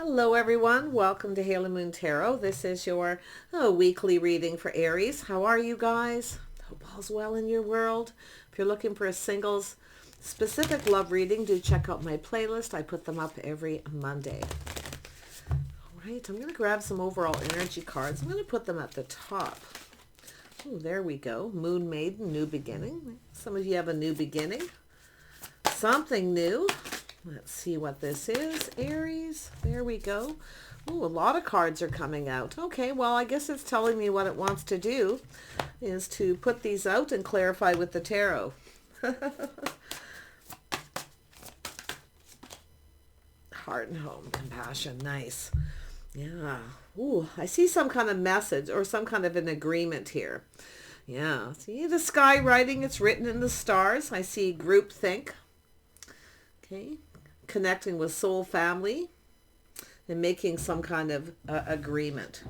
Hello everyone, welcome to Halo Moon Tarot. This is your weekly reading for Aries. How are you guys? Hope all's well in your world. If you're looking for a singles specific love reading, do check out my playlist. I put them up every Monday. Alright, I'm going to grab some overall energy cards. I'm going to put them at the top. Oh, there we go. Moon Maiden, new beginning. Some of you have a new beginning. Something new. Let's see what this is. Aries. There we go. Oh, a lot of cards are coming out. Okay, well, I guess it's telling me what it wants to do is to put these out and clarify with the tarot. Heart and home, compassion. Nice. Yeah. Ooh, I see some kind of message or some kind of an agreement here. Yeah. See the sky writing, it's written in the stars. I see groupthink. Okay. Connecting with soul family and making some kind of agreement.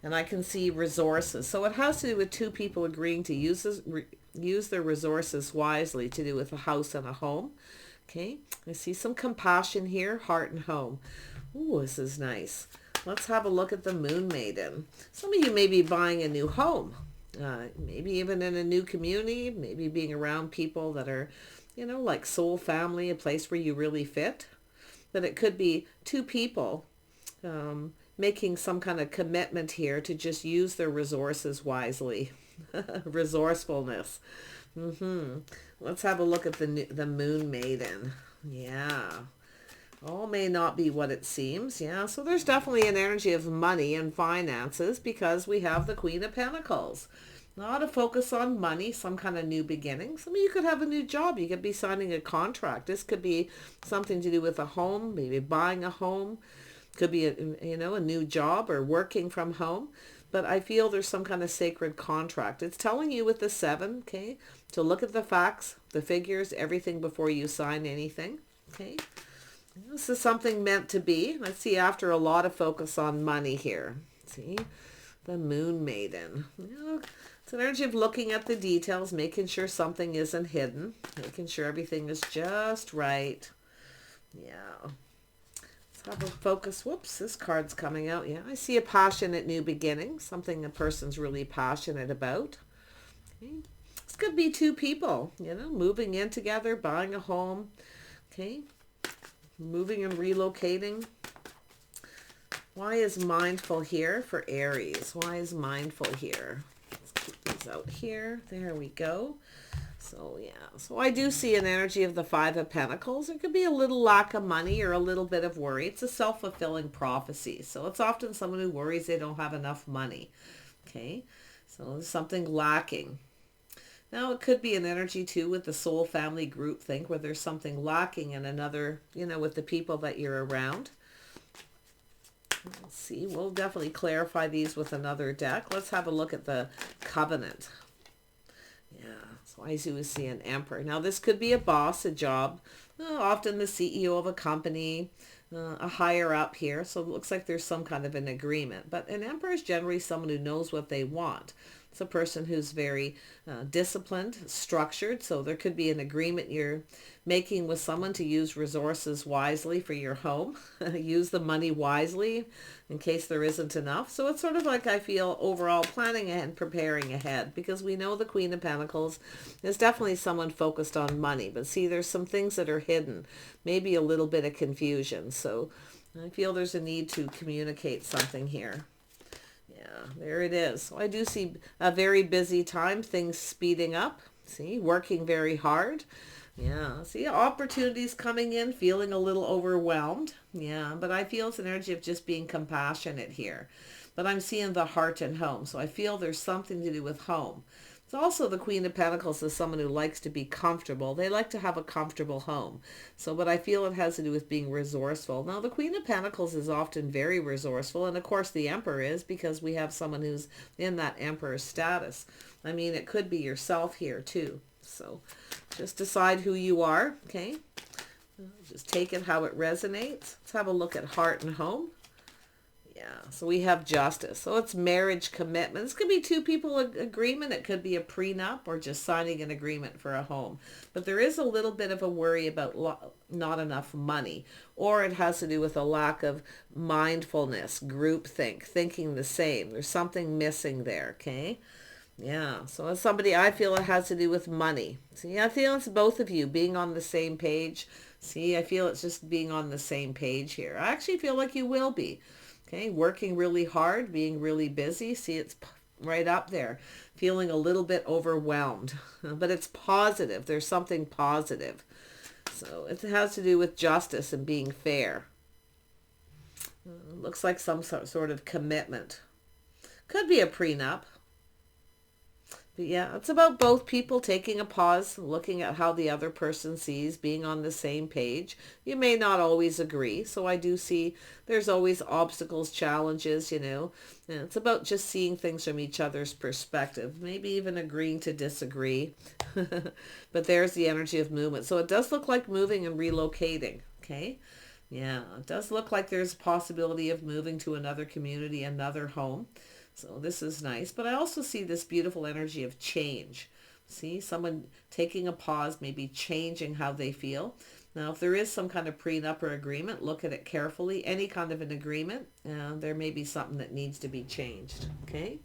And I can see resources. So it has to do with two people agreeing to use their resources wisely, to do with a house and a home. Okay. I see some compassion here, heart and home. Ooh, this is nice. Let's have a look at the Moon Maiden. Some of you may be buying a new home. Maybe even in a new community, maybe being around people that are, you know, like soul family, a place where you really fit. But it could be two people making some kind of commitment here to just use their resources wisely. Resourcefulness. Let's have a look at the Moon Maiden. Yeah. All may not be what it seems. Yeah, so there's definitely an energy of money and finances because we have the Queen of Pentacles. A lot of focus on money, some kind of new beginning. Some of you could have a new job. You could be signing a contract. This could be something to do with a home, maybe buying a home. Could be, a new job or working from home. But I feel there's some kind of sacred contract. It's telling you with the 7, okay, to look at the facts, the figures, everything before you sign anything, okay. This is something meant to be. Let's see, after a lot of focus on money here. See, the Moon Maiden. It's an energy of looking at the details, making sure something isn't hidden, making sure everything is just right. Yeah. Let's have a focus. Whoops, this card's coming out. Yeah, I see a passionate new beginning, something a person's really passionate about. Okay. This could be two people, moving in together, buying a home. Okay. Moving and relocating. Why is mindful here for Aries? Why is mindful here? Let's keep these out here. There we go. So yeah, so I do see an energy of the 5 of Pentacles. It could be a little lack of money or a little bit of worry. It's a self-fulfilling prophecy. So it's often someone who worries they don't have enough money. Okay, so there's something lacking. Now, it could be an energy, too, with the soul family group think, where there's something lacking in another, with the people that you're around. Let's see. We'll definitely clarify these with another deck. Let's have a look at the Covenant. Yeah, so I do see an Emperor. Now, this could be a boss, a job, often the CEO of a company, a higher up here. So it looks like there's some kind of an agreement. But an Emperor is generally someone who knows what they want. It's a person who's very disciplined, structured. So there could be an agreement you're making with someone to use resources wisely for your home. Use the money wisely in case there isn't enough. So it's sort of like, I feel, overall planning and preparing ahead, because we know the Queen of Pentacles is definitely someone focused on money. But see, there's some things that are hidden, maybe a little bit of confusion. So I feel there's a need to communicate something here. Yeah, there it is. So I do see a very busy time, things speeding up. See, working very hard. Yeah, see, opportunities coming in, feeling a little overwhelmed. Yeah, but I feel it's an energy of just being compassionate here. But I'm seeing the heart and home. So I feel there's something to do with home. It's also the Queen of Pentacles is someone who likes to be comfortable. They like to have a comfortable home. So, but I feel it has to do with being resourceful. Now, the Queen of Pentacles is often very resourceful. And of course, the Emperor is, because we have someone who's in that Emperor status. I mean, it could be yourself here too. So just decide who you are. Okay. Just take it how it resonates. Let's have a look at heart and home. Yeah, so we have justice. So it's marriage commitment. This could be two people agreement. It could be a prenup or just signing an agreement for a home. But there is a little bit of a worry about not enough money. Or it has to do with a lack of mindfulness, groupthink, thinking the same. There's something missing there, okay? Yeah, so as somebody, I feel it has to do with money. See, I feel it's both of you being on the same page. See, I feel it's just being on the same page here. I actually feel like you will be. Okay, working really hard, being really busy. See, it's right up there. Feeling a little bit overwhelmed, but it's positive. There's something positive. So it has to do with justice and being fair. Looks like some sort of commitment. Could be a prenup. But yeah, it's about both people taking a pause, looking at how the other person sees, being on the same page. You may not always agree, so I do see there's always obstacles, challenges, and it's about just seeing things from each other's perspective, maybe even agreeing to disagree. But there's the energy of movement. So it does look like moving and relocating, okay? Yeah, it does look like there's a possibility of moving to another community, another home. So this is nice, but I also see this beautiful energy of change. See, someone taking a pause, maybe changing how they feel. Now, if there is some kind of prenup or agreement, look at it carefully. Any kind of an agreement, there may be something that needs to be changed, okay?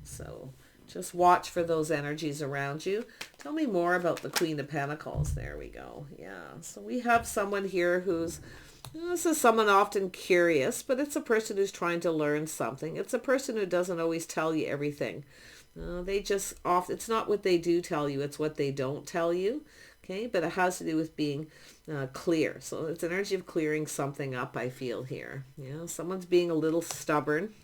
So just watch for those energies around you. Tell me more about the Queen of Pentacles. There we go. Yeah, so we have someone here who's this is someone often curious, but it's a person who's trying to learn something. It's a person who doesn't always tell you everything. It's not what they do tell you, it's what they don't tell you. Okay, but it has to do with being clear. So it's an energy of clearing something up, I feel here. Someone's being a little stubborn.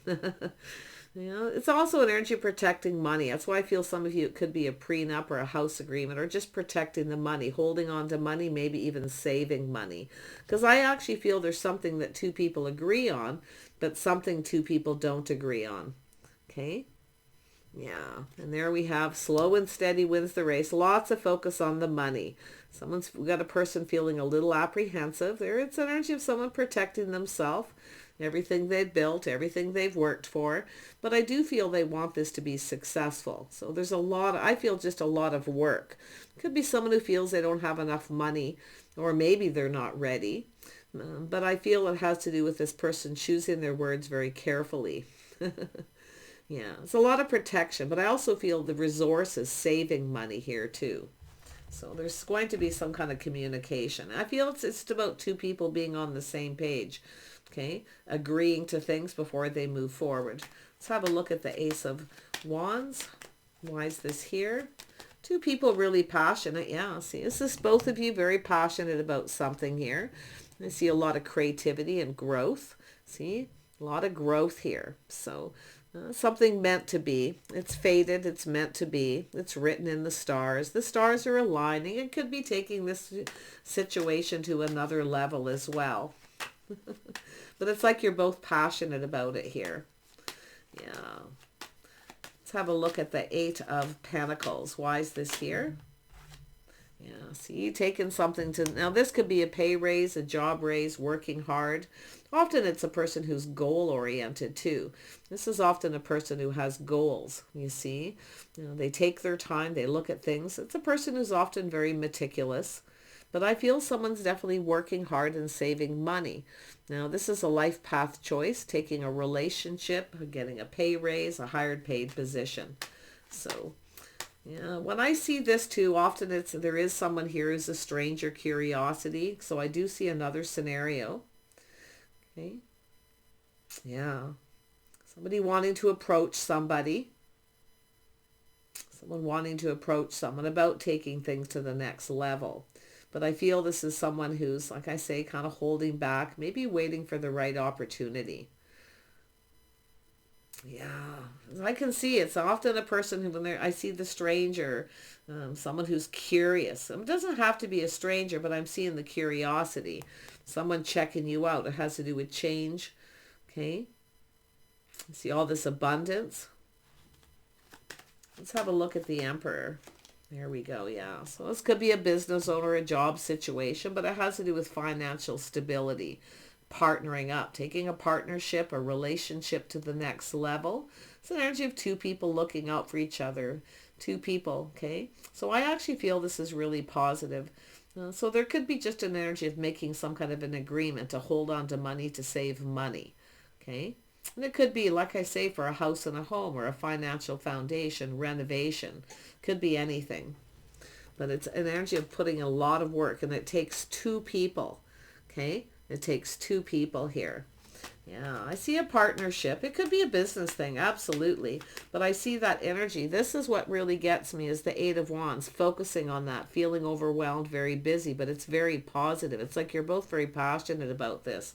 It's also an energy of protecting money. That's why I feel some of you, it could be a prenup or a house agreement or just protecting the money, holding on to money, maybe even saving money. Because I actually feel there's something that two people agree on, but something two people don't agree on. Okay? Yeah. And there we have slow and steady wins the race. Lots of focus on the money. We got a person feeling a little apprehensive. There it's an energy of someone protecting themselves. Everything they've built, everything they've worked for. But I do feel they want this to be successful. So there's I feel just a lot of work. Could be someone who feels they don't have enough money, or maybe they're not ready. But I feel it has to do with this person choosing their words very carefully. Yeah, it's a lot of protection, but I also feel the resource is saving money here too. So there's going to be some kind of communication. I feel it's about two people being on the same page. Okay, agreeing to things before they move forward. Let's have a look at the Ace of Wands. Why is this here? Two people really passionate. Yeah, see, this is both of you very passionate about something here. I see a lot of creativity and growth. See, a lot of growth here. So something meant to be. It's fated. It's meant to be. It's written in the stars. The stars are aligning. It could be taking this situation to another level as well. But it's like you're both passionate about it here. Yeah. Let's have a look at the Eight of Pentacles. Why is this here? Yeah, see, taking something to... Now, this could be a pay raise, a job raise, working hard. Often it's a person who's goal-oriented, too. This is often a person who has goals, you see. They take their time. They look at things. It's a person who's often very meticulous. But I feel someone's definitely working hard and saving money. Now, this is a life path choice, taking a relationship, getting a pay raise, a higher paid position. So, yeah, when I see this too, often there is someone here who's a stranger curiosity. So I do see another scenario. Okay. Yeah. Somebody wanting to approach somebody. Someone wanting to approach someone about taking things to the next level. But I feel this is someone who's, like I say, kind of holding back, maybe waiting for the right opportunity. Yeah, I can see it's often a person who, I see the stranger, someone who's curious. It doesn't have to be a stranger, but I'm seeing the curiosity. Someone checking you out. It has to do with change. Okay. See all this abundance. Let's have a look at the Emperor. There we go, yeah. So this could be a business owner, a job situation, but it has to do with financial stability. partnering up, taking a partnership, a relationship to the next level. It's an energy of two people looking out for each other. Two people, okay? So I actually feel this is really positive. So there could be just an energy of making some kind of an agreement to hold on to money, to save money, okay? And it could be, like I say, for a house and a home or a financial foundation, renovation. Could be anything. But it's an energy of putting a lot of work, and it takes two people, okay? It takes two people here. Yeah, I see a partnership. It could be a business thing, absolutely. But I see that energy. This is what really gets me, is the Eight of Wands, focusing on that, feeling overwhelmed, very busy, but it's very positive. It's like you're both very passionate about this.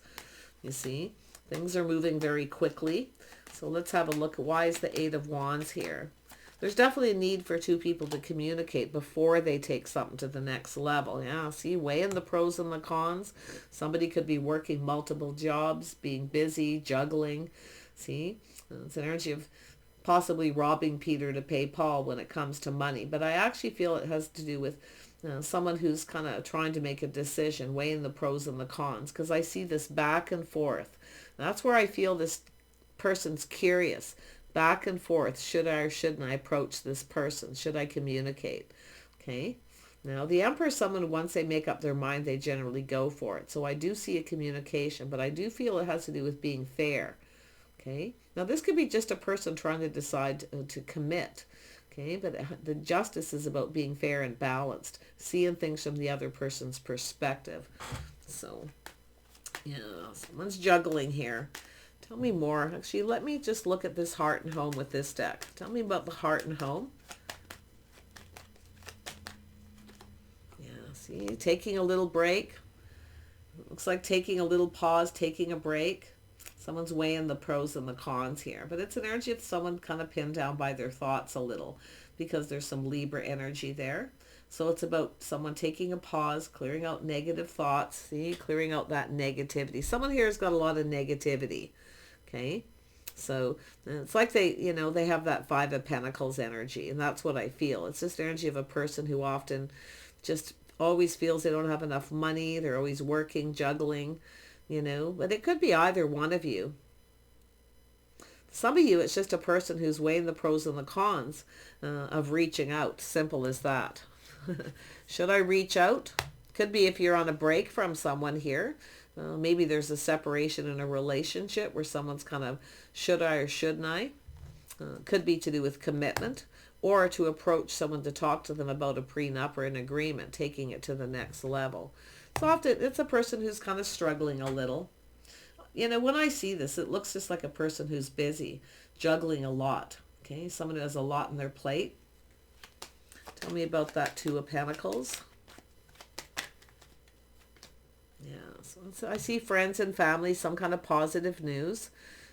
You see, things are moving very quickly. So let's have a look. Why is the Eight of Wands here? There's definitely a need for two people to communicate before they take something to the next level. Yeah, see, weighing the pros and the cons. Somebody could be working multiple jobs, being busy, juggling. See, it's an energy of possibly robbing Peter to pay Paul when it comes to money. But I actually feel it has to do with someone who's kind of trying to make a decision, weighing the pros and the cons. Because I see this back and forth. That's where I feel this person's curious. Back and forth. Should I or shouldn't I approach this person? Should I communicate? Okay. Now, the Emperor, someone, once they make up their mind, they generally go for it. So I do see a communication, but I do feel it has to do with being fair. Okay. Now, this could be just a person trying to decide to commit. Okay. But the Justice is about being fair and balanced, seeing things from the other person's perspective. So, yeah, someone's juggling here. Tell me more. Actually, let me just look at this Heart and Home with this deck. Tell me about the Heart and Home. Yeah, see, taking a little break. Looks like taking a little pause, taking a break. Someone's weighing the pros and the cons here. But it's an energy of someone kind of pinned down by their thoughts a little, because there's some Libra energy there. So it's about someone taking a pause, clearing out negative thoughts. See, clearing out that negativity. Someone here has got a lot of negativity. Okay, so it's like they have that Five of Pentacles energy, and that's what I feel. It's just energy of a person who often just always feels they don't have enough money. They're always working, juggling, but it could be either one of you. Some of you, it's just a person who's weighing the pros and the cons of reaching out. Simple as that. Should I reach out? Could be if you're on a break from someone here. Maybe there's a separation in a relationship where someone's kind of, should I or shouldn't I? Could be to do with commitment, or to approach someone to talk to them about a prenup or an agreement, taking it to the next level. So often it's a person who's kind of struggling a little. When I see this, it looks just like a person who's busy, juggling a lot. Okay, someone who has a lot on their plate. Tell me about that Two of Pentacles. Yeah, so I see friends and family, some kind of positive news.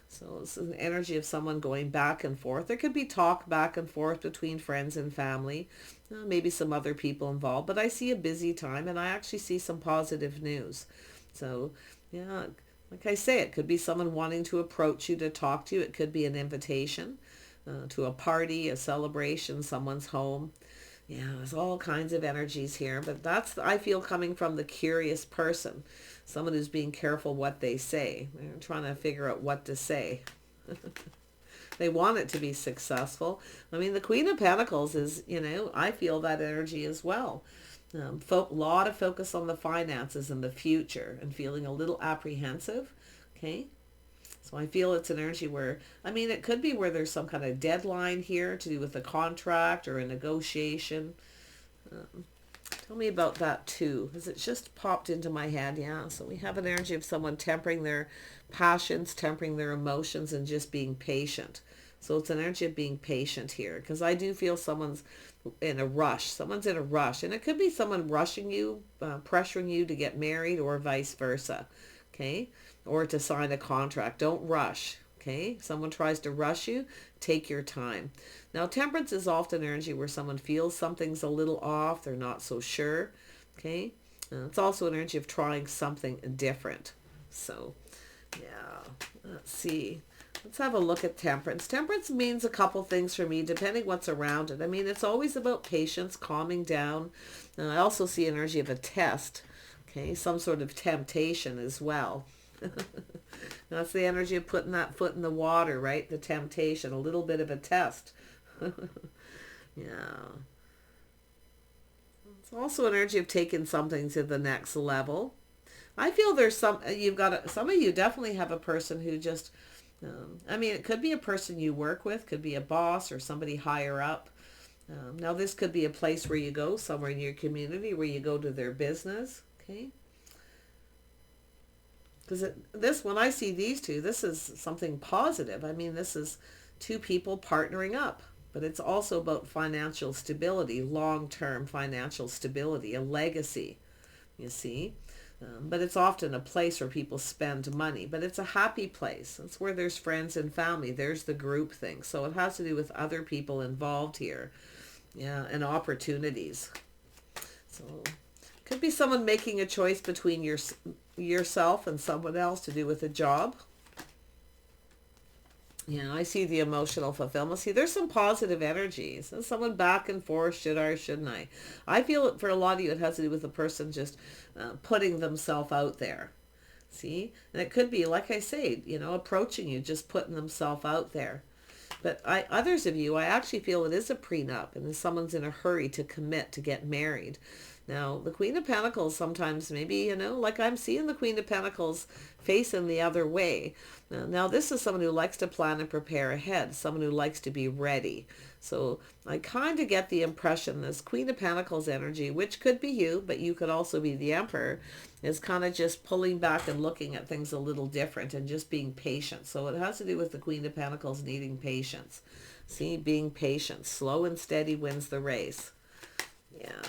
So it's an energy of someone going back and forth. There could be talk back and forth between friends and family, maybe some other people involved. But I see a busy time, and I actually see some positive news. So, yeah, like I say, it could be someone wanting to approach you to talk to you. It could be an invitation to a party, a celebration, someone's home. Yeah, there's all kinds of energies here, but that's, I feel, coming from the curious person, someone who's being careful what they say. They're trying to figure out what to say. They want it to be successful. I mean, the Queen of Pentacles is, I feel that energy as well. Lot of focus on the finances and the future, and feeling a little apprehensive. Okay. So I feel it's an energy where, it could be where there's some kind of deadline here to do with a contract or a negotiation. Tell me about that too, because it just popped into my head. Yeah, so we have an energy of someone tempering their passions, tempering their emotions, and just being patient. So it's an energy of being patient here, because I do feel someone's in a rush. Someone's in a rush, and it could be someone rushing you, pressuring you to get married, or vice versa. Okay, or to sign a contract. Don't rush. Okay, someone tries to rush you, take your time. Now, Temperance is often energy where someone feels something's a little off, they're not so sure. Okay, it's also an energy of trying something different. So, yeah, let's see. Let's have a look at Temperance. Temperance means a couple things for me, depending what's around it. It's always about patience, calming down. I also see energy of a test. Okay, some sort of temptation as well. That's the energy of putting that foot in the water, right? The temptation, a little bit of a test. Yeah. It's also energy of taking something to the next level. I feel there's some, some of you definitely have a person who just, I mean, it could be a person you work with, could be a boss or somebody higher up. Now this could be a place where you go, somewhere in your community where you go to their business, okay? Because when I see these two, this is something positive. I mean, this is two people partnering up, but it's also about financial stability, long-term financial stability, a legacy, you see? But it's often a place where people spend money, but it's a happy place. It's where there's friends and family. There's the group thing. So it has to do with other people involved here. Yeah, and opportunities. So could be someone making a choice between yourself and someone else to do with a job. Yeah, I see the emotional fulfillment. See, there's some positive energies. There's someone back and forth, should I or shouldn't I? I feel it for a lot of you, it has to do with the person just putting themselves out there. See? And it could be, like I say, approaching you, just putting themselves out there. But others of you, I actually feel it is a prenup and someone's in a hurry to commit to get married. Now, the Queen of Pentacles sometimes maybe, like I'm seeing the Queen of Pentacles facing the other way. Now, this is someone who likes to plan and prepare ahead, someone who likes to be ready. So I kind of get the impression this Queen of Pentacles energy, which could be you, but you could also be the Emperor, is kind of just pulling back and looking at things a little different and just being patient. So it has to do with the Queen of Pentacles needing patience. See, being patient. Slow and steady wins the race. Yeah.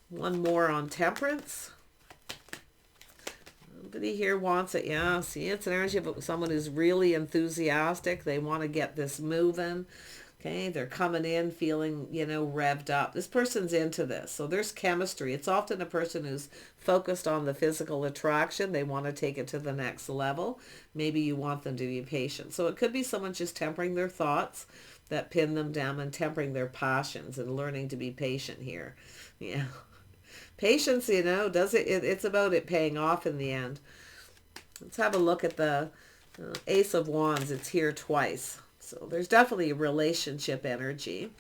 One more on Temperance. Somebody here wants it. Yeah, see, it's an energy of someone who's really enthusiastic. They want to get this moving. Okay, they're coming in feeling, revved up. This person's into this. So there's chemistry. It's often a person who's focused on the physical attraction. They want to take it to the next level. Maybe you want them to be patient. So it could be someone just tempering their thoughts that pin them down and tempering their passions and learning to be patient here. Yeah. Patience, it's about it paying off in the end. Let's have a look at the Ace of Wands. It's here twice. So there's definitely a relationship energy.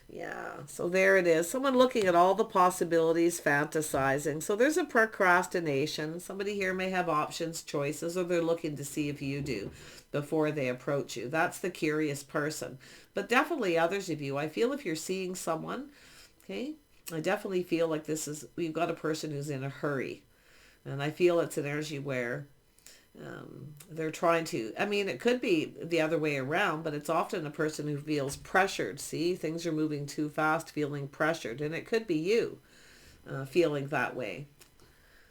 Yeah, so there it is. Someone looking at all the possibilities, fantasizing. So there's a procrastination. Somebody here may have options, choices, or they're looking to see if you do before they approach you. That's the curious person. But definitely others of you, I feel if you're seeing someone, okay, I definitely feel like we've got a person who's in a hurry. And I feel it's an energy where they're trying to, it could be the other way around, but it's often a person who feels pressured. See, things are moving too fast, feeling pressured. And it could be you feeling that way.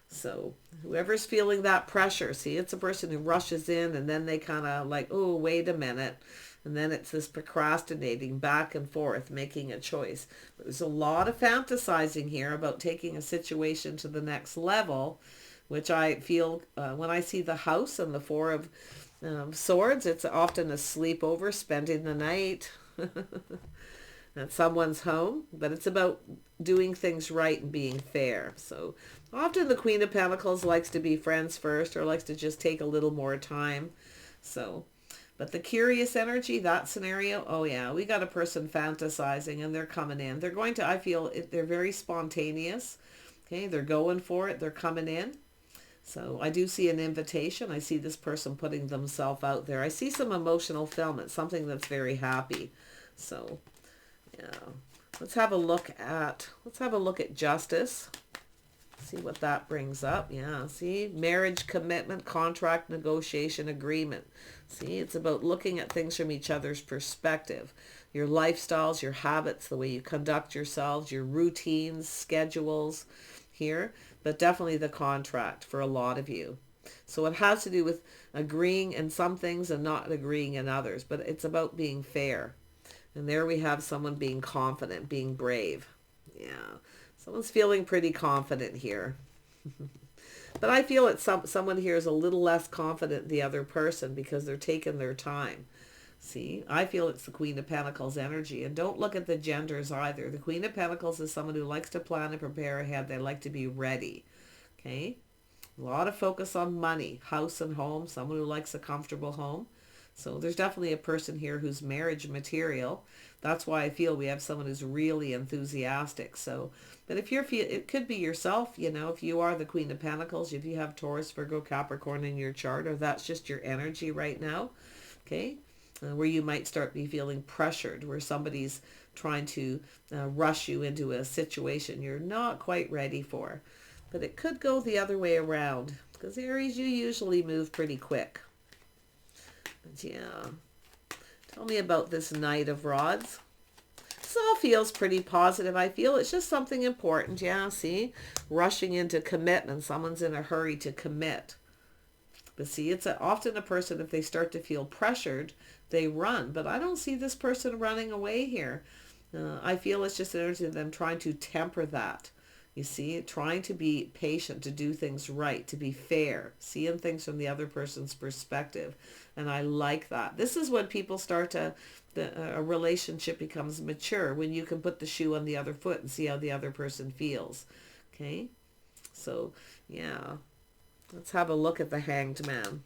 So whoever's feeling that pressure, see, it's a person who rushes in and then they kind of like, oh, wait a minute. And then it's this procrastinating back and forth, making a choice. There's a lot of fantasizing here about taking a situation to the next level, which I feel when I see the House and the Four of Swords, it's often a sleepover, spending the night at someone's home. But it's about doing things right and being fair. So often the Queen of Pentacles likes to be friends first or likes to just take a little more time. But the curious energy, that scenario, oh yeah, we got a person fantasizing and they're coming in. They're going to, I feel, they're very spontaneous. Okay, they're going for it. They're coming in. So I do see an invitation. I see this person putting themselves out there. I see some emotional fulfillment, something that's very happy. So, yeah. Let's have a look at justice. See what that brings up. Yeah, see, marriage, commitment, contract, negotiation, agreement. See, it's about looking at things from each other's perspective. Your lifestyles, your habits, the way you conduct yourselves, your routines, schedules here, but definitely the contract for a lot of you. So it has to do with agreeing in some things and not agreeing in others, but it's about being fair. And there we have someone being confident, being brave. Yeah. Someone's feeling pretty confident here. But I feel it's someone here is a little less confident than the other person because they're taking their time. See, I feel it's the Queen of Pentacles energy. And don't look at the genders either. The Queen of Pentacles is someone who likes to plan and prepare ahead. They like to be ready. Okay? A lot of focus on money, house and home, someone who likes a comfortable home. So there's definitely a person here who's marriage material. That's why I feel we have someone who's really enthusiastic. So, but if it could be yourself, you know, if you are the Queen of Pentacles, if you have Taurus, Virgo, Capricorn in your chart, or that's just your energy right now, okay, where you might start be feeling pressured, where somebody's trying to rush you into a situation you're not quite ready for. But it could go the other way around, because Aries, you usually move pretty quick. But yeah, tell me about this Knight of Rods. This all feels pretty positive. I feel it's just something important. Yeah, see, rushing into commitment. Someone's in a hurry to commit. But see, it's often a person, if they start to feel pressured, they run. But I don't see this person running away here. I feel it's just energy of them trying to temper that. You see, trying to be patient, to do things right, to be fair, seeing things from the other person's perspective. And I like that. This is when people start to, a relationship becomes mature, when you can put the shoe on the other foot and see how the other person feels. Okay? So, yeah. Let's have a look at the Hanged Man.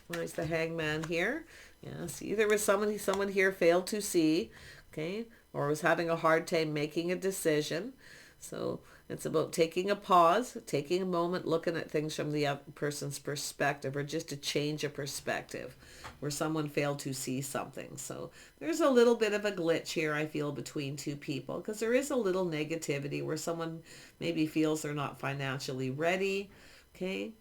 Why is the Hanged Man here? Yeah, see, there was someone here failed to see, okay, or was having a hard time making a decision. So it's about taking a pause, taking a moment, looking at things from the other person's perspective, or just to change a perspective where someone failed to see something. So there's a little bit of a glitch here, I feel, between two people, because there is a little negativity where someone maybe feels they're not financially ready, okay,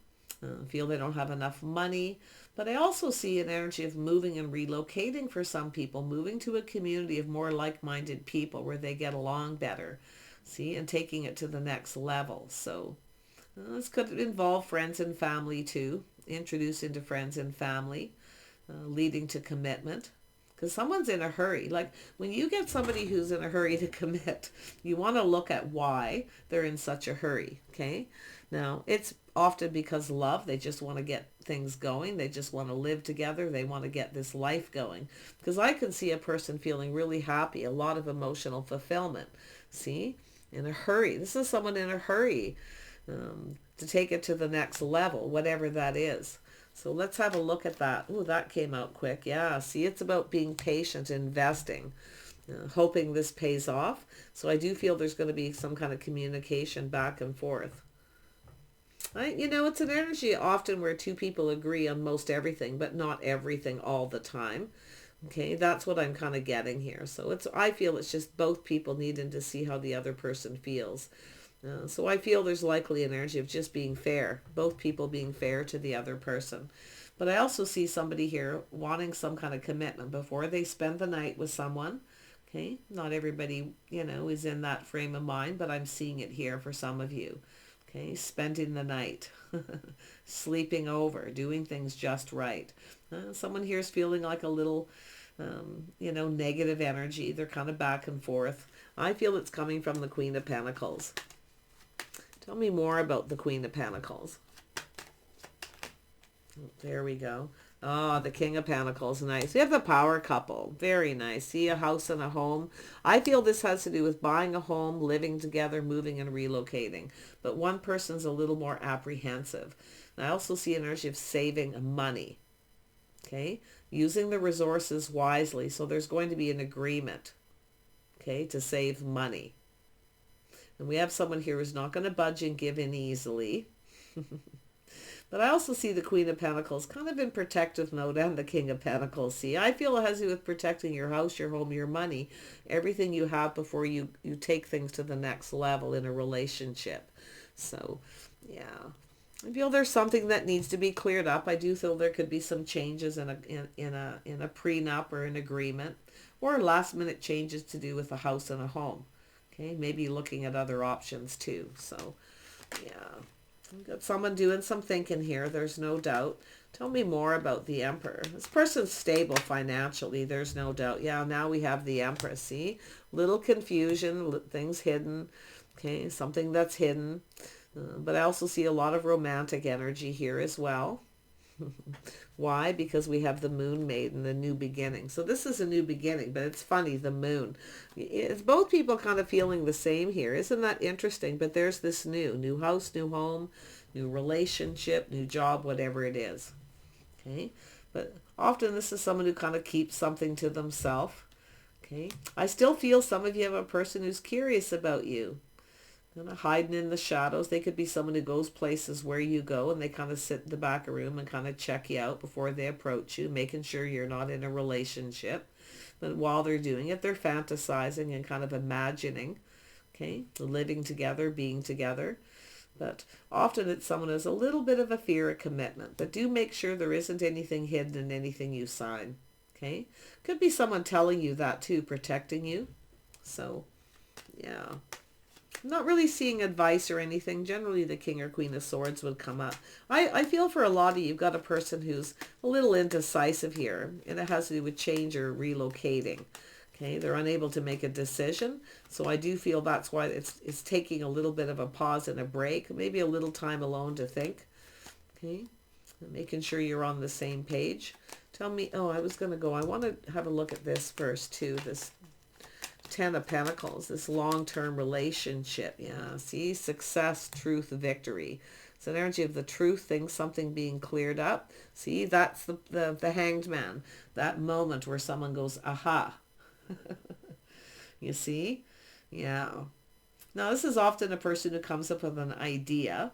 feel they don't have enough money. But I also see an energy of moving and relocating for some people, moving to a community of more like-minded people where they get along better, see, and taking it to the next level. So this could involve friends and family too, introduce into friends and family, leading to commitment. Because someone's in a hurry. Like when you get somebody who's in a hurry to commit, you want to look at why they're in such a hurry, okay? Now, it's often because love. They just want to get things going. They just want to live together. They want to get this life going. Because I can see a person feeling really happy, a lot of emotional fulfillment. See? In a hurry. This is someone in a hurry to take it to the next level, whatever that is. So let's have a look at that. Oh, that came out quick. Yeah, see, it's about being patient, investing, hoping this pays off. So I do feel there's going to be some kind of communication back and forth. You know, it's an energy often where two people agree on most everything, but not everything all the time. Okay, that's what I'm kind of getting here. So I feel it's just both people needing to see how the other person feels. So I feel there's likely an energy of just being fair, both people being fair to the other person. But I also see somebody here wanting some kind of commitment before they spend the night with someone. Okay, not everybody, you know, is in that frame of mind, but I'm seeing it here for some of you. Okay, spending the night, sleeping over, doing things just right. Someone here is feeling like a little, you know, negative energy. They're kind of back and forth. I feel it's coming from the Queen of Pentacles. Tell me more about the Queen of Pentacles. There we go. Oh, the King of Pentacles. Nice. We have the power couple. Very nice. See, a house and a home. I feel this has to do with buying a home, living together, moving and relocating. But one person's a little more apprehensive. And I also see an energy of saving money. Okay? Using the resources wisely. So there's going to be an agreement. Okay? To save money. And we have someone here who's not going to budge and give in easily. But I also see the Queen of Pentacles kind of in protective mode, and the King of Pentacles. See, I feel it has to do with protecting your house, your home, your money, everything you have before you take things to the next level in a relationship. So, yeah. I feel there's something that needs to be cleared up. I do feel there could be some changes in a prenup or an agreement, or last minute changes to do with a house and a home. Okay, maybe looking at other options too. So, yeah. We've got someone doing some thinking here, there's no doubt. Tell me more about the Emperor. This person's stable financially, there's no doubt. Yeah, now we have the Empress, see? Little confusion, things hidden. Okay, something that's hidden. But I also see a lot of romantic energy here as well. Why? Because we have the moon maiden, the new beginning. So this is a new beginning, but it's funny, the moon. It's both people kind of feeling the same here. Isn't that interesting? But there's this new house, new home, new relationship, new job, whatever it is. Okay. But often this is someone who kind of keeps something to themselves. Okay. I still feel some of you have a person who's curious about you. Kind of hiding in the shadows. They could be someone who goes places where you go and they kind of sit in the back of the room and kind of check you out before they approach you, making sure you're not in a relationship. But while they're doing it, they're fantasizing and kind of imagining, okay, living together, being together. But often it's someone who has a little bit of a fear of commitment. But do make sure there isn't anything hidden in anything you sign. Okay? Could be someone telling you that too, protecting you. So, yeah. I'm not really seeing advice or anything. Generally, the King or Queen of Swords would come up. I feel for a lot of you, you've got a person who's a little indecisive here, and it has to do with change or relocating. Okay, they're unable to make a decision. So I do feel that's why it's taking a little bit of a pause and a break, maybe a little time alone to think. Okay, making sure you're on the same page. Tell me, oh, I was going to go. I want to have a look at this first too, this Ten of Pentacles, this long-term relationship. Yeah, see, success, truth, victory. It's an energy of the truth, things, something being cleared up. See, that's the Hanged Man. That moment where someone goes, aha. You see? Yeah. Now, this is often a person who comes up with an idea.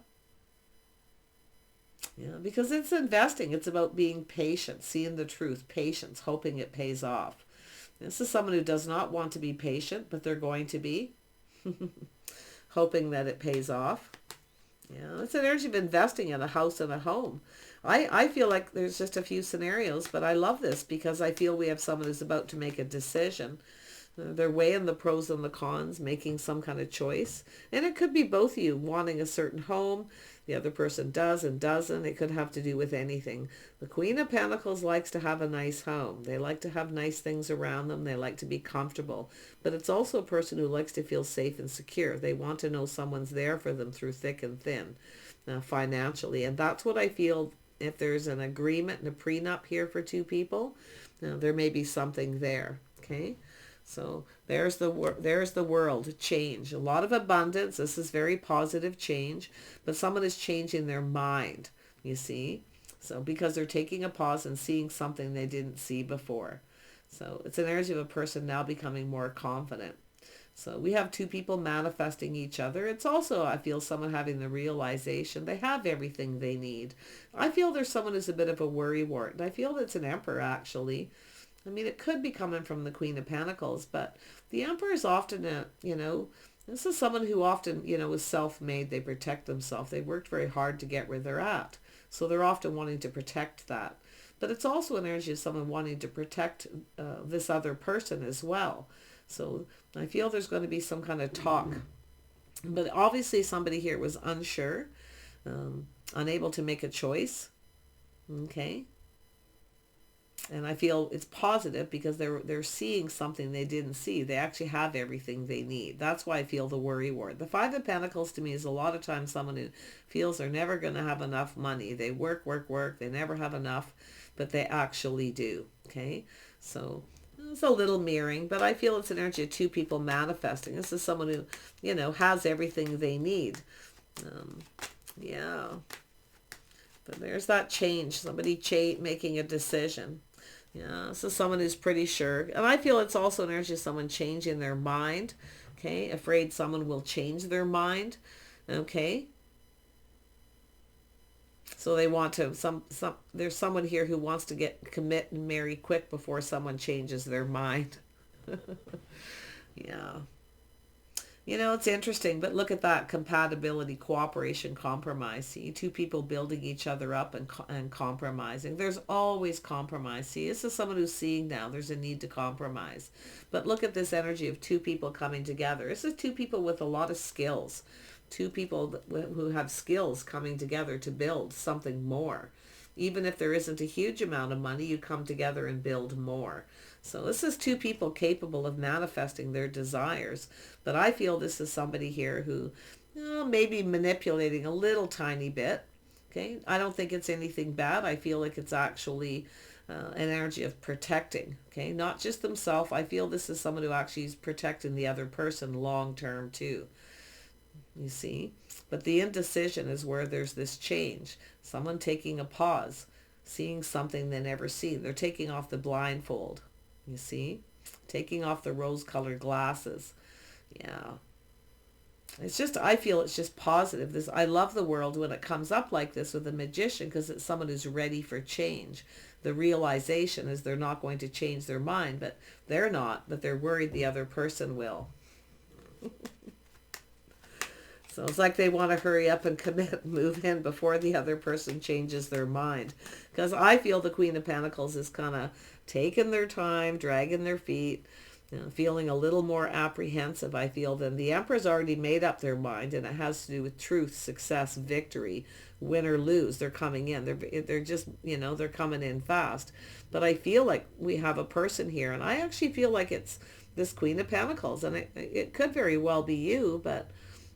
Yeah, because it's investing. It's about being patient, seeing the truth, patience, hoping it pays off. This is someone who does not want to be patient, but they're going to be. Hoping that it pays off. Yeah, it's an energy of investing in a house and a home. I feel like there's just a few scenarios, but I love this because I feel we have someone who's about to make a decision. They're weighing the pros and the cons, making some kind of choice. And it could be both of you wanting a certain home. The other person does and doesn't. It could have to do with anything. The Queen of Pentacles likes to have a nice home. They like to have nice things around them. They like to be comfortable. But it's also a person who likes to feel safe and secure. They want to know someone's there for them through thick and thin, financially. And that's what I feel. If there's an agreement and a prenup here for two people, there may be something there. Okay. So there's the world change. A lot of abundance. This is very positive change, but someone is changing their mind, you see. So because they're taking a pause and seeing something they didn't see before. So it's an energy of a person now becoming more confident. So we have two people manifesting each other. It's also, I feel, someone having the realization they have everything they need. I feel there's someone who's a bit of a worrywart. I feel it's an emperor, actually. I mean, it could be coming from the Queen of Pentacles, but the Emperor is often this is someone who often, is self-made. They protect themselves. They worked very hard to get where they're at. So they're often wanting to protect that. But it's also an energy of someone wanting to protect this other person as well. So I feel there's going to be some kind of talk. But obviously somebody here was unsure, unable to make a choice. Okay. And I feel it's positive because they're seeing something they didn't see. They actually have everything they need. That's why I feel the worry ward. The Five of Pentacles to me is a lot of times someone who feels they're never going to have enough money. They work. They never have enough, but they actually do. Okay, so it's a little mirroring, but I feel it's an energy of two people manifesting. This is someone who, has everything they need. Yeah. But there's that change. Somebody making a decision. Yeah, so someone who's pretty sure. And I feel it's also an energy of someone changing their mind. Okay, afraid someone will change their mind. Okay. So they want to, there's someone here who wants to commit and marry quick before someone changes their mind. Yeah. It's interesting, but look at that compatibility, cooperation, compromise. See, two people building each other up and compromising. There's always compromise. See, this is someone who's seeing now there's a need to compromise. But look at this energy of two people coming together. This is two people with a lot of skills. Two people who have skills coming together to build something more. Even if there isn't a huge amount of money, you come together and build more. So this is two people capable of manifesting their desires. But I feel this is somebody here who may be manipulating a little tiny bit. Okay, I don't think it's anything bad. I feel like it's actually an energy of protecting. Okay, not just themselves. I feel this is someone who actually is protecting the other person long term too. You see, but the indecision is where there's this change. Someone taking a pause, seeing something they never seen. They're taking off the blindfold. You see, taking off the rose-colored glasses. Yeah, it's just, I feel it's just positive. This, I love the world when it comes up like this with a magician, because it's someone who's ready for change. The realization is they're not going to change their mind, but they're not, but they're worried the other person will. So it's like they want to hurry up and commit, move in before the other person changes their mind. Because I feel the Queen of Pentacles is kind of taking their time, dragging their feet, feeling a little more apprehensive, I feel, than the Emperor's already made up their mind, and it has to do with truth, success, victory, win or lose. They're coming in. They're just, they're coming in fast. But I feel like we have a person here, and I actually feel like it's this Queen of Pentacles, and it could very well be you, but,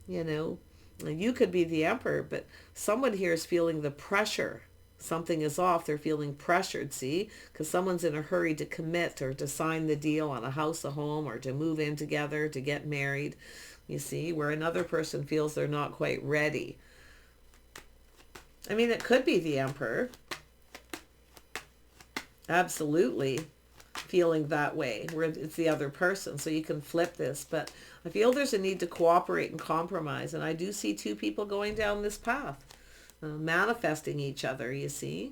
you could be the Emperor, but someone here is feeling the pressure. Something is off. They're feeling pressured, see? Because someone's in a hurry to commit or to sign the deal on a house, a home, or to move in together, to get married, you see, where another person feels they're not quite ready. I mean, it could be the Emperor. Absolutely feeling that way, where it's the other person. So you can flip this, but I feel there's a need to cooperate and compromise. And I do see two people going down this path. Manifesting each other, you see,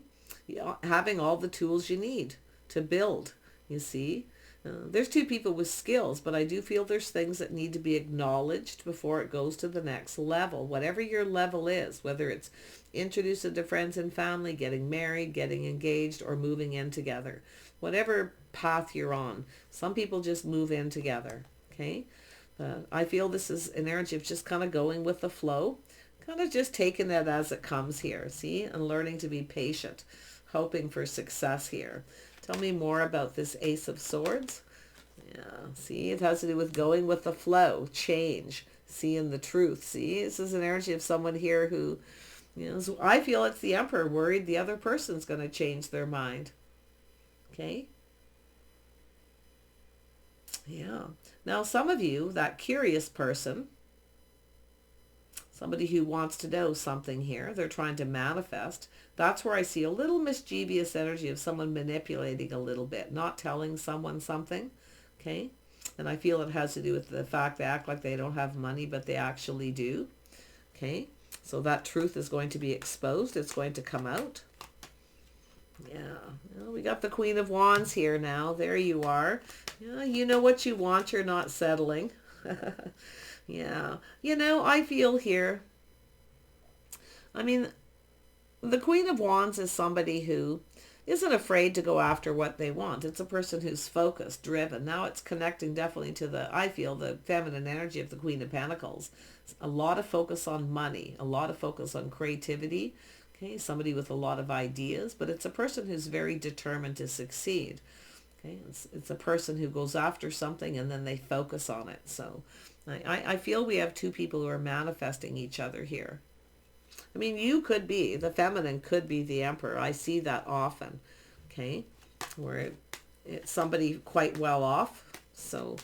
having all the tools you need to build, you see. There's two people with skills, but I do feel there's things that need to be acknowledged before it goes to the next level. Whatever your level is, whether it's introducing to friends and family, getting married, getting engaged, or moving in together. Whatever path you're on, some people just move in together, okay? I feel this is an energy of just kind of going with the flow. Kind of just taking it as it comes here, see? And learning to be patient, hoping for success here. Tell me more about this Ace of Swords. Yeah, see? It has to do with going with the flow, change, seeing the truth, see? This is an energy of someone here who, so I feel it's the Emperor, worried the other person's going to change their mind. Okay? Yeah. Now, some of you, that curious person, somebody who wants to know something here, they're trying to manifest. That's where I see a little mischievous energy of someone manipulating a little bit, not telling someone something, okay? And I feel it has to do with the fact they act like they don't have money, but they actually do, okay? So that truth is going to be exposed. It's going to come out. Yeah, well, we got the Queen of Wands here now. There you are. Yeah, you know what you want. You're not settling. Yeah, I feel here, I mean, the Queen of Wands is somebody who isn't afraid to go after what they want. It's a person who's focused, driven. Now it's connecting definitely to I feel the feminine energy of the Queen of Pentacles. A lot of focus on money, a lot of focus on creativity. Okay, somebody with a lot of ideas, but it's a person who's very determined to succeed. Okay, it's a person who goes after something and then they focus on it. So I feel we have two people who are manifesting each other here. I mean, you could be, the feminine could be the Emperor. I see that often, okay, where it's somebody quite well off. So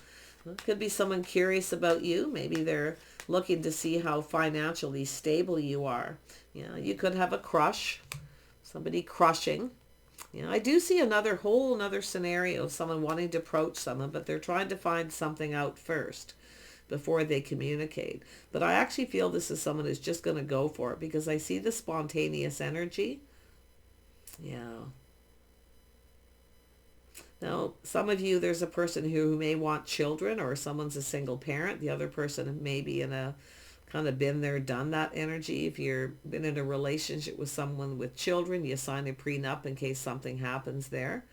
it could be someone curious about you. Maybe they're looking to see how financially stable you are. You could have a crush, somebody crushing. I do see whole another scenario of someone wanting to approach someone, but they're trying to find something out first before they communicate. But I actually feel this is someone who's just going to go for it, because I see the spontaneous energy. Yeah. Now, some of you, there's a person who may want children, or someone's a single parent. The other person may be in a kind of been there, done that energy. If you've been in a relationship with someone with children, you sign a prenup in case something happens there.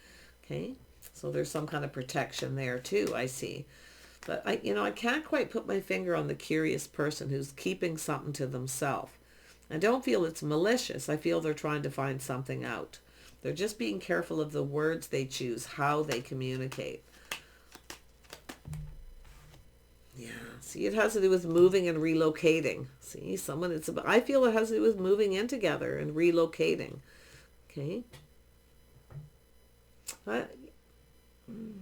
Okay, so there's some kind of protection there too, I see. But I can't quite put my finger on the curious person who's keeping something to themselves. I don't feel it's malicious. I feel they're trying to find something out. They're just being careful of the words they choose, how they communicate. Yeah, see, it has to do with moving and relocating. See, someone, I feel it has to do with moving in together and relocating. Okay. I,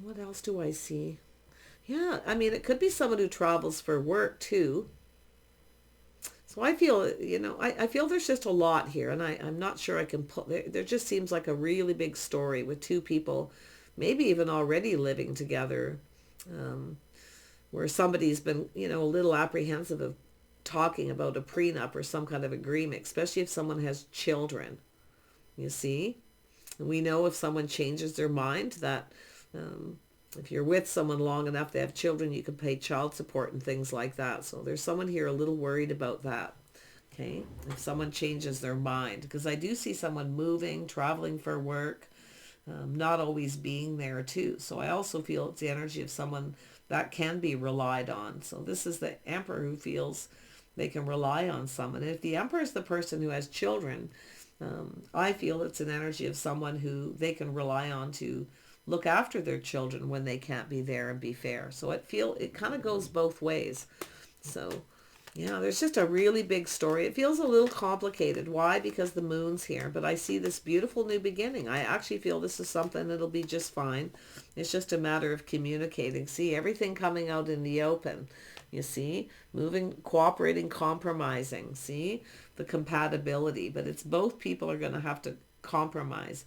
what else do I see? Yeah, I mean, it could be someone who travels for work too. So I feel, I feel there's just a lot here, and I'm not sure I can put, there just seems like a really big story with two people, maybe even already living together, um, where somebody's been, a little apprehensive of talking about a prenup or some kind of agreement, especially if someone has children, you see? We know if someone changes their mind that if you're with someone long enough, they have children, you can pay child support and things like that. So there's someone here a little worried about that. Okay, if someone changes their mind, because I do see someone moving, traveling for work, not always being there too. So I also feel it's the energy of someone that can be relied on. So this is the Emperor who feels they can rely on someone. And if the Emperor is the person who has children, I feel it's an energy of someone who they can rely on to look after their children when they can't be there and be fair. So it kind of goes both ways. So yeah, there's just a really big story. It feels a little complicated. Why? Because the moon's here. But I see this beautiful new beginning. I actually feel this is something that'll be just fine. It's just a matter of communicating. See, everything coming out in the open. You see, moving, cooperating, compromising. See, the compatibility. But it's both people are going to have to compromise.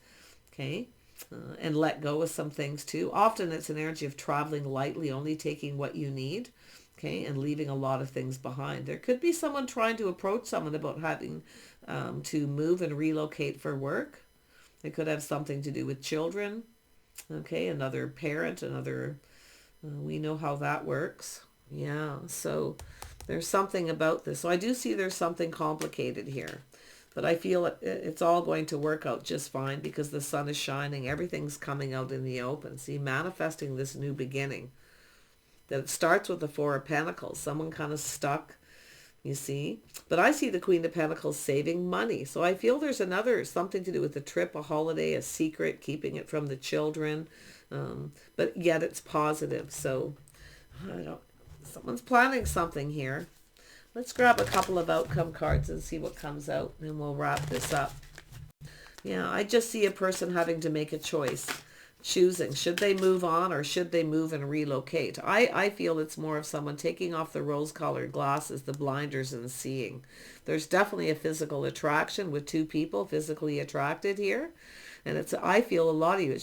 Okay? And let go of some things too. Often it's an energy of traveling lightly, only taking what you need. Okay, and leaving a lot of things behind. There could be someone trying to approach someone about having to move and relocate for work. It could have something to do with children. Okay, another parent, we know how that works. Yeah, so there's something about this. So I do see there's something complicated here. But I feel it's all going to work out just fine because the sun is shining. Everything's coming out in the open. See, manifesting this new beginning. That it starts with the Four of Pentacles. Someone kind of stuck, you see. But I see the Queen of Pentacles saving money. So I feel there's something to do with a trip, a holiday, a secret, keeping it from the children. But yet it's positive. So someone's planning something here. Let's grab a couple of outcome cards and see what comes out. And we'll wrap this up. Yeah, I just see a person having to make a choice. Choosing, should they move on or should they move and relocate? I feel it's more of someone taking off the rose-colored glasses, the blinders, and seeing. There's definitely a physical attraction with two people physically attracted here. And I feel a lot of you,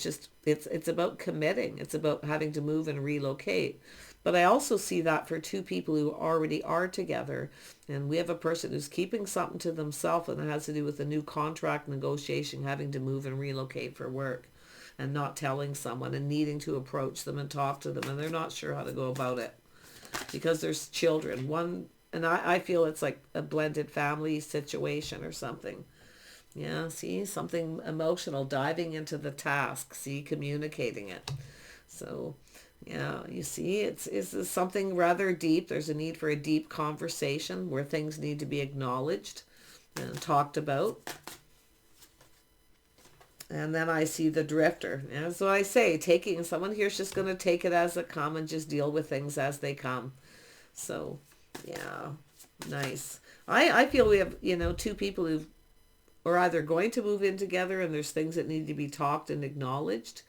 it's about committing. It's about having to move and relocate. But I also see that for two people who already are together. And we have a person who's keeping something to themselves, and it has to do with a new contract negotiation, having to move and relocate for work. And not telling someone and needing to approach them and talk to them, and they're not sure how to go about it because there's children. I feel it's like a blended family situation or something. Yeah, see, something emotional, diving into the task, see, communicating it. So yeah, you see, it's something rather deep. There's a need for a deep conversation where things need to be acknowledged and talked about. And then I see the drifter. And that's what I say. Someone here's just going to take it as it comes and just deal with things as they come. So, yeah, nice. I feel we have, two people who are either going to move in together and there's things that need to be talked and acknowledged.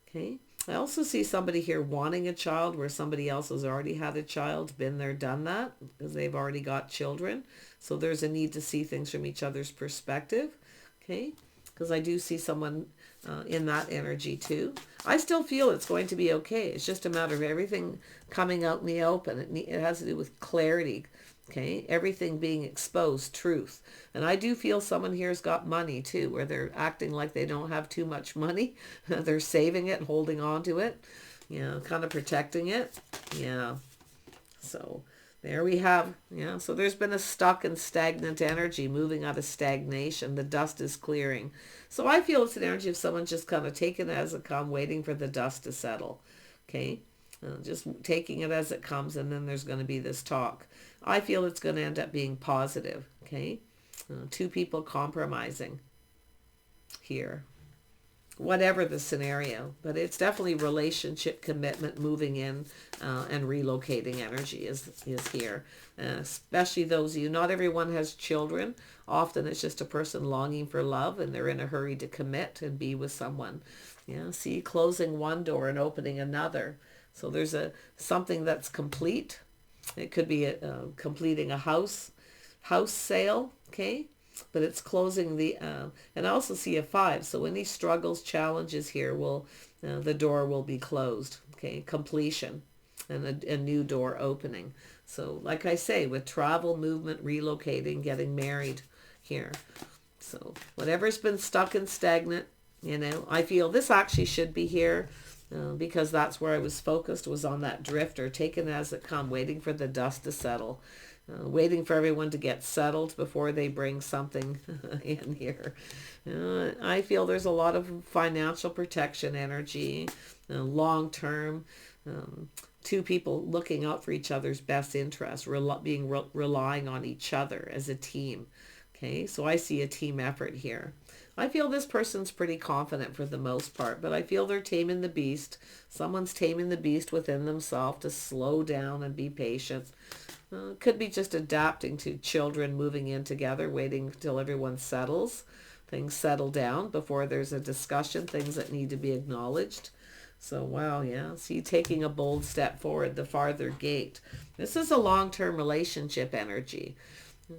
Okay. I also see somebody here wanting a child where somebody else has already had a child, been there, done that, because they've already got children. So there's a need to see things from each other's perspective. Okay. Because I do see someone in that energy too. I still feel it's going to be okay. It's just a matter of everything coming out in the open. It has to do with clarity, okay? Everything being exposed, truth. And I do feel someone here's got money too, where they're acting like they don't have too much money. They're saving it, holding on to it, kind of protecting it. Yeah. So there we have, so there's been a stuck and stagnant energy moving out of stagnation. The dust is clearing. So I feel it's an energy of someone just kind of taking it as it comes, waiting for the dust to settle. Okay? Just taking it as it comes, and then there's going to be this talk. I feel it's going to end up being positive. Okay? Two people compromising here. whatever the scenario. But it's definitely relationship, commitment, moving in, and relocating energy is here. Especially those of you, not everyone has children. Often it's just a person longing for love and they're in a hurry to commit and be with someone. Yeah, see, closing one door and opening another. So there's something that's complete. It could be completing a house sale, okay? But it's closing and I also see a 5. So any struggles, challenges here the door will be closed, okay? Completion and a new door opening. So like I say, with travel, movement, relocating, getting married here. So whatever's been stuck and stagnant, I feel this actually should be here. Because that's where I was focused, was on that drifter, taken as it come, waiting for the dust to settle, waiting for everyone to get settled before they bring something in here. I feel there's a lot of financial protection energy, long term, two people looking out for each other's best interests, relying on each other as a team. Okay, so I see a team effort here. I feel this person's pretty confident for the most part, but I feel they're taming the beast. Someone's taming the beast within themselves to slow down and be patient. Could be just adapting to children moving in together, waiting until everyone settles. Things settle down before there's a discussion, things that need to be acknowledged. So, wow, yeah. See, taking a bold step forward, the farther gate. This is a long-term relationship energy.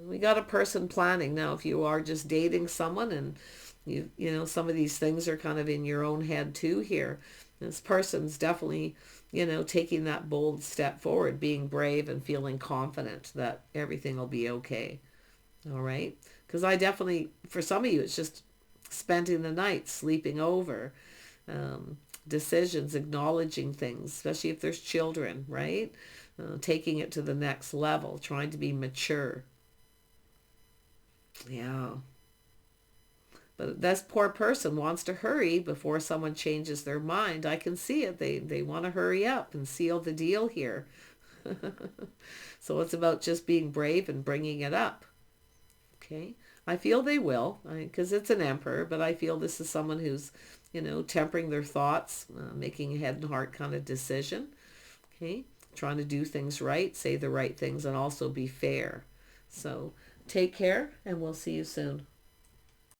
We got a person planning. Now, if you are just dating someone and you know, some of these things are kind of in your own head too here. This person's definitely, taking that bold step forward, being brave and feeling confident that everything will be okay. All right? Because I definitely, for some of you, it's just spending the night, sleeping over, decisions, acknowledging things, especially if there's children, right? Taking it to the next level, trying to be mature. Yeah. But this poor person wants to hurry before someone changes their mind. I can see it. They want to hurry up and seal the deal here. So it's about just being brave and bringing it up. Okay. I feel they will, because it's an emperor, but I feel this is someone who's, tempering their thoughts, making a head and heart kind of decision. Okay. Trying to do things right, say the right things, and also be fair. So take care, and we'll see you soon.